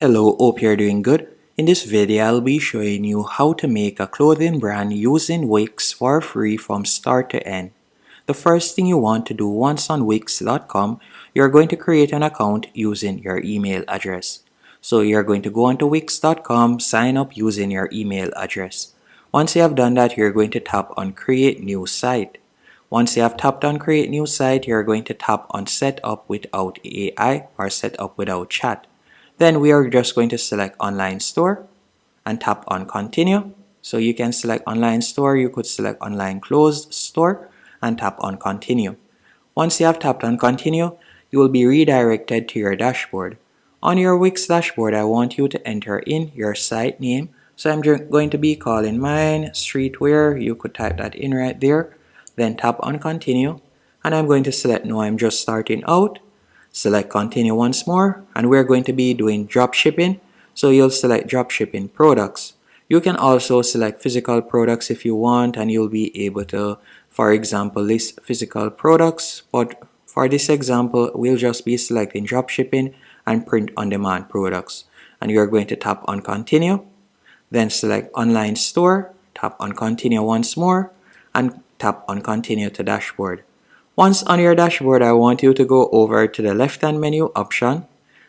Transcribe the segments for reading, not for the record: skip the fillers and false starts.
Hello, hope you're doing good. In this video, I'll be showing you how to make a clothing brand using Wix for free from start to end. The first thing you want to do once on Wix.com, you're going to create an account using your email address. So you're going to go onto Wix.com, sign up using your email address. Once you have done that, you're going to tap on Create New Site. Once you have tapped on Create New Site, you're going to tap on Set Up Without AI or Set Up Without Chat. Then we are just going to select Online Store and tap on Continue. So you can select Online Store, you could select Online Closed Store and tap on Continue. Once you have tapped on Continue, you will be redirected to your dashboard. On your Wix dashboard, I want you to enter in your site name. So I'm going to be calling mine Streetwear. You could type that in right there. Then tap on Continue. And I'm going to select No, I'm just starting out. Select Continue once more. And we're going to be doing drop shipping. So you'll select drop shipping products. You can also select physical products if you want, and you'll be able to, for example, list physical products. But for this example, we'll just be selecting drop shipping and print on demand products. And you're going to tap on Continue. Then select Online Store, tap on Continue once more, and tap on Continue to Dashboard. Once on your dashboard, I want you to go over to the left-hand menu option,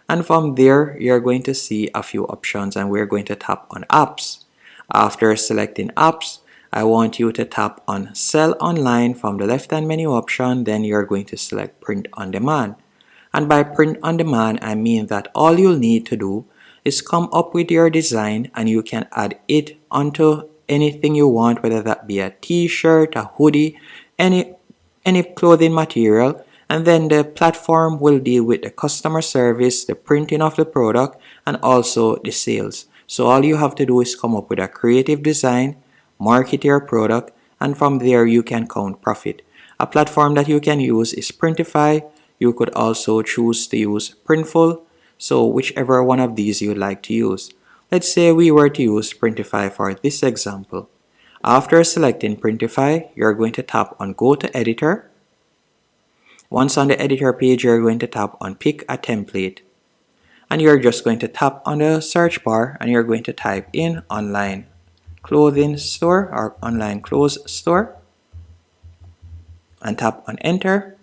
and from there, you're going to see a few options, and we're going to tap on Apps. After selecting Apps, I want you to tap on Sell Online from the left-hand menu option, then you're going to select Print on Demand. And by Print on Demand, I mean that all you'll need to do is come up with your design and you can add it onto anything you want, whether that be a t-shirt, a hoodie, any clothing material, and then the platform will deal with the customer service, the printing of the product, and also the sales. So all you have to do is come up with a creative design, market your product, and from there you can count profit. A platform that you can use is Printify. You could also choose to use Printful, so whichever one of these you'd like to use. Let's say we were to use Printify for this example. After selecting Printify, you're going to tap on Go to Editor. Once on the editor page, you're going to tap on Pick a Template. And you're just going to tap on the search bar and you're going to type in Online Clothing Store or Online Clothes Store and tap on Enter.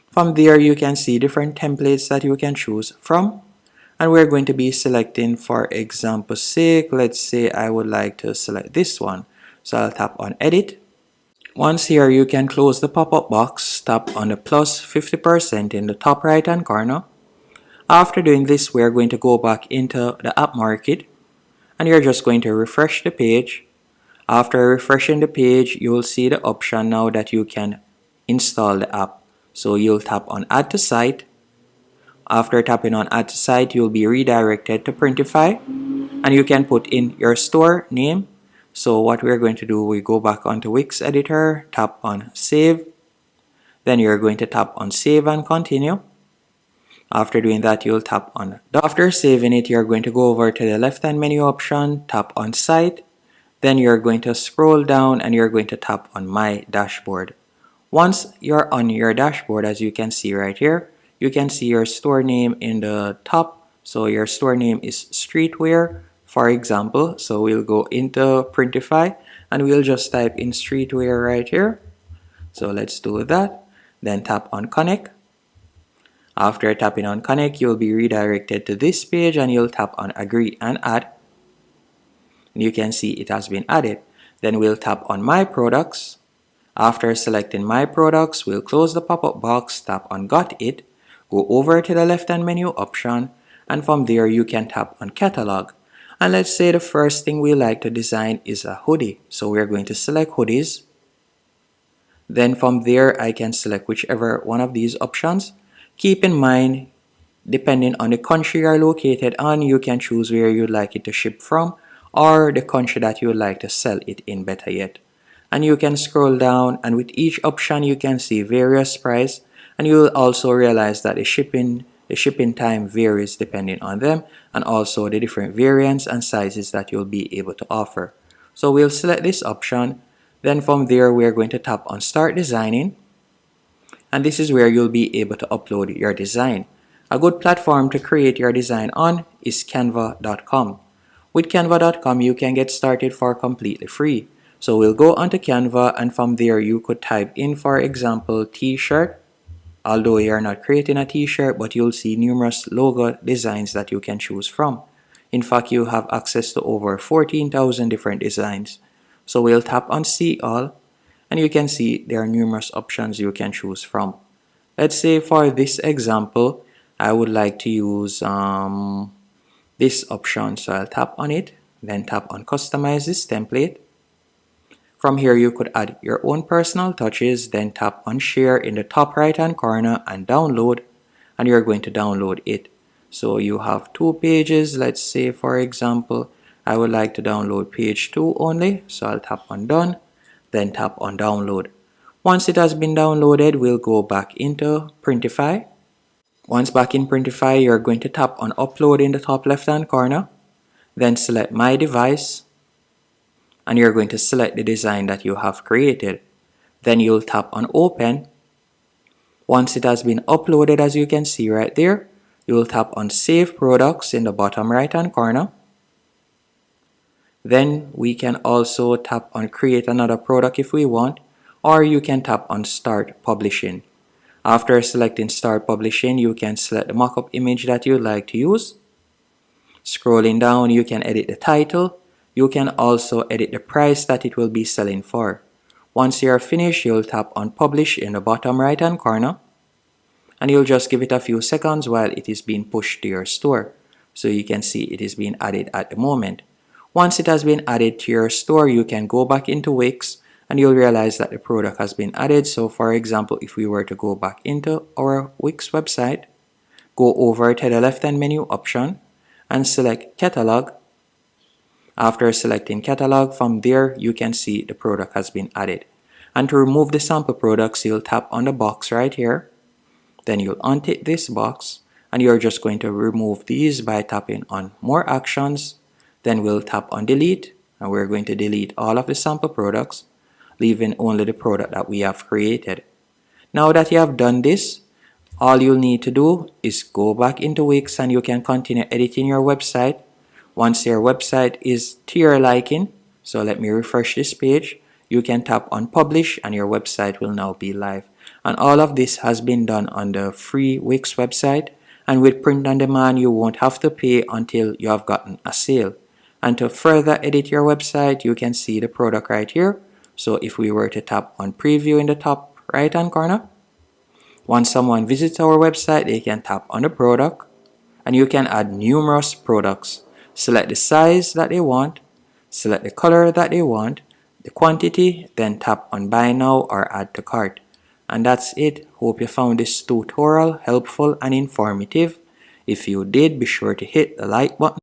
From there, you can see different templates that you can choose from. And we're going to be selecting, for example sake, let's say I would like to select this one. So I'll tap on Edit. Once here, you can close the pop-up box, tap on the plus 50% in the top right hand corner. After doing this, we're going to go back into the app market and you're just going to refresh the page. After refreshing the page, you will see the option now that you can install the app. So you'll tap on Add to Site. After tapping on Add to Site, you'll be redirected to Printify and you can put in your store name. So what we're going to do, we go back onto Wix Editor, tap on Save. Then you're going to tap on Save and Continue. After doing that, you'll tap on After saving it, you're going to go over to the left-hand menu option, tap on Site. Then you're going to scroll down and you're going to tap on My Dashboard. Once you're on your dashboard, as you can see right here, you can see your store name in the top. So your store name is Streetwear, for example. So we'll go into Printify and we'll just type in Streetwear right here. So let's do that. Then tap on Connect. After tapping on Connect, you'll be redirected to this page and you'll tap on Agree and Add. And you can see it has been added. Then we'll tap on My Products. After selecting My Products, we'll close the pop-up box, tap on Got It, go over to the left-hand menu option, and from there you can tap on Catalog. And let's say the first thing we like to design is a hoodie. So we're going to select hoodies. Then from there I can select whichever one of these options. Keep in mind, depending on the country you're located on, you can choose where you'd like it to ship from or the country that you would like to sell it in, better yet. And you can scroll down and with each option you can see various price, and you will also realize that the shipping time varies depending on them and also the different variants and sizes that you'll be able to offer. So we'll select this option. Then from there we're going to tap on Start Designing, and this is where you'll be able to upload your design. A good platform to create your design on is Canva.com. With Canva.com, you can get started for completely free. So we'll go onto Canva, and from there you could type in, for example, t-shirt. Although you're not creating a t-shirt, but you'll see numerous logo designs that you can choose from. In fact, you have access to over 14,000 different designs. So we'll tap on see all, and you can see there are numerous options you can choose from. Let's say for this example, I would like to use this option. So I'll tap on it, then tap on customize this template. From here, you could add your own personal touches, then tap on share in the top right hand corner and download, and you're going to download it. So you have 2 pages. Let's say, for example, I would like to download page 2 only. So I'll tap on done, then tap on download. Once it has been downloaded, we'll go back into Printify. Once back in Printify, you're going to tap on upload in the top left hand corner, then select my device, and you're going to select the design that you have created. Then you'll tap on open. Once it has been uploaded, as you can see right there, you'll tap on save products in the bottom right hand corner. Then we can also tap on create another product if we want, or you can tap on start publishing. After selecting start publishing, you can select the mockup image that you'd like to use. Scrolling down, you can edit the title. You can also edit the price that it will be selling for. Once you're finished, you'll tap on publish in the bottom right hand corner, and you'll just give it a few seconds while it is being pushed to your store. So you can see it is being added at the moment. Once it has been added to your store, you can go back into Wix and you'll realize that the product has been added. So for example, if we were to go back into our Wix website, go over to the left hand menu option and select catalog. After selecting catalog, from there you can see the product has been added. And to remove the sample products, you'll tap on the box right here. Then you'll untick this box, and you're just going to remove these by tapping on more actions. Then we'll tap on delete, and we're going to delete all of the sample products, leaving only the product that we have created. Now that you have done this, all you'll need to do is go back into Wix and you can continue editing your website. Once your website is to your liking, so let me refresh this page, you can tap on publish and your website will now be live. And all of this has been done on the free Wix website, and with print on demand you won't have to pay until you have gotten a sale. And to further edit your website, you can see the product right here. So if we were to tap on preview in the top right hand corner, once someone visits our website, they can tap on the product and you can add numerous products. Select the size that they want, select the color that they want, the quantity, then tap on buy now or add to cart. And that's it. Hope you found this tutorial helpful and informative. If you did, be sure to hit the like button.